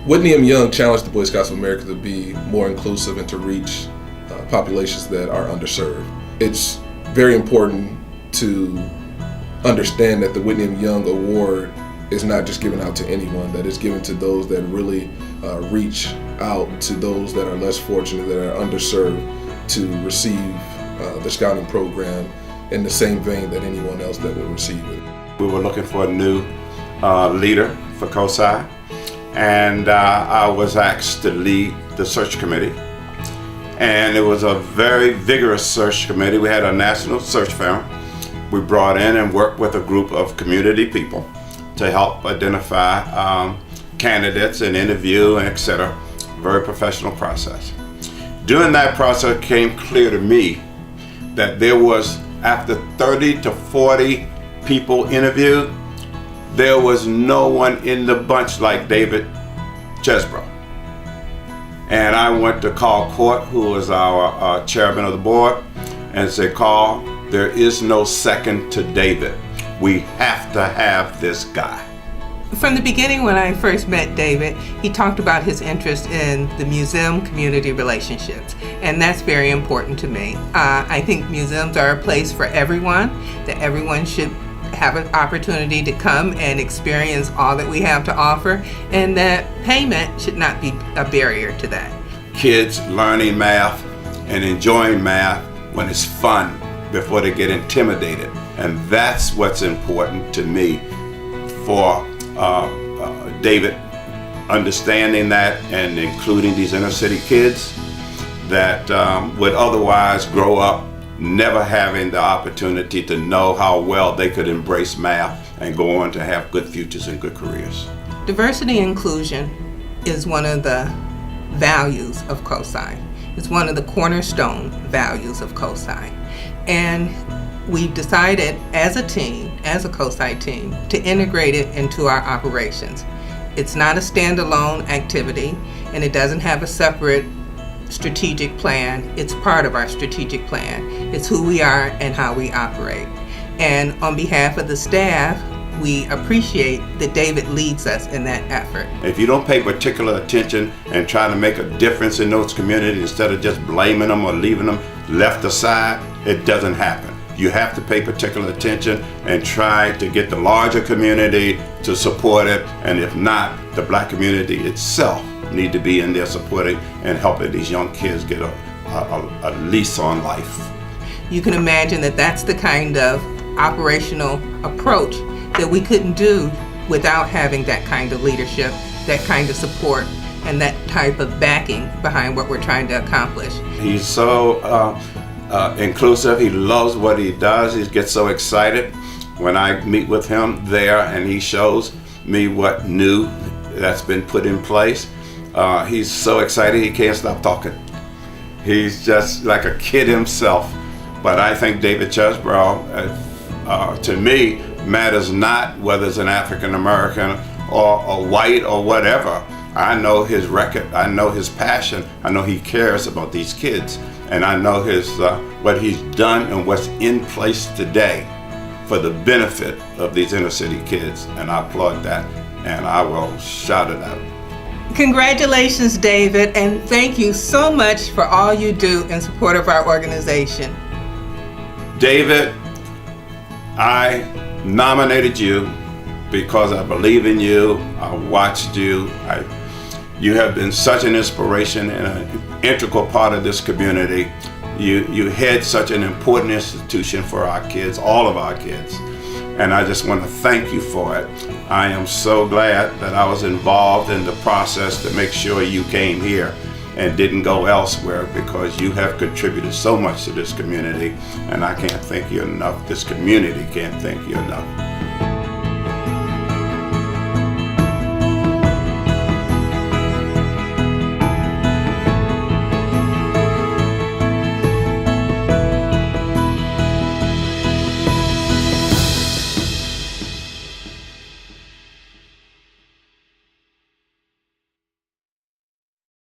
Whitney and Young challenged the Boy Scouts of America to be more inclusive and to reach populations that are underserved. It's very important to understand that the Whitney and Young Award is not just given out to anyone, that it's given to those that really reach out to those that are less fortunate, that are underserved, to receive the scouting program in the same vein that anyone else that will receive it. We were looking for a new leader for COSI, and I was asked to lead the search committee. And it was a very vigorous search committee. We had a national search firm. We brought in and worked with a group of community people to help identify candidates and interview and et cetera. Very professional process. During that process, it became clear to me that there was, after 30 to 40 people interviewed, there was no one in the bunch like David Chesebrough. And I went to Carl Court, who was our chairman of the board, and said, Carl, there is no second to David. We have to have this guy. From the beginning, when I first met David, he talked about his interest in the museum community relationships, and that's very important to me. I think museums are a place for everyone, that everyone should have an opportunity to come and experience all that we have to offer, and that payment should not be a barrier to that. Kids learning math and enjoying math when it's fun before they get intimidated. And that's what's important to me for David, understanding that and including these inner city kids that would otherwise grow up never having the opportunity to know how well they could embrace math and go on to have good futures and good careers. Diversity and inclusion is one of the values of COSI. It's one of the cornerstone values of COSI. And we've decided as a team, as a COSI team, to integrate it into our operations. It's not a standalone activity, and it doesn't have a separate strategic plan. It's part of our strategic plan. It's who we are and how we operate. And on behalf of the staff, we appreciate that David leads us in that effort. If you don't pay particular attention and try to make a difference in those communities instead of just blaming them or leaving them left aside, it doesn't happen. You have to pay particular attention and try to get the larger community to support it, and if not, the black community itself need to be in there supporting and helping these young kids get a lease on life. You can imagine that that's the kind of operational approach that we couldn't do without having that kind of leadership, that kind of support, and that type of backing behind what we're trying to accomplish. He's so inclusive. He loves what he does. He gets so excited when I meet with him there and he shows me what new that's been put in place. He's so excited he can't stop talking. He's just like a kid himself. But I think David Chesebrough, to me, matters not whether it's an African American or white or whatever. I know his record, I know his passion, I know he cares about these kids, and I know his what he's done and what's in place today for the benefit of these inner city kids, and I applaud that, and I will shout it out. Congratulations, David, and thank you so much for all you do in support of our organization. David, I nominated you because I believe in you. I watched you. You have been such an inspiration and an integral part of this community. You head such an important institution for our kids, all of our kids. And I just want to thank you for it. I am so glad that I was involved in the process to make sure you came here and didn't go elsewhere, because you have contributed so much to this community, and I can't thank you enough. This community can't thank you enough.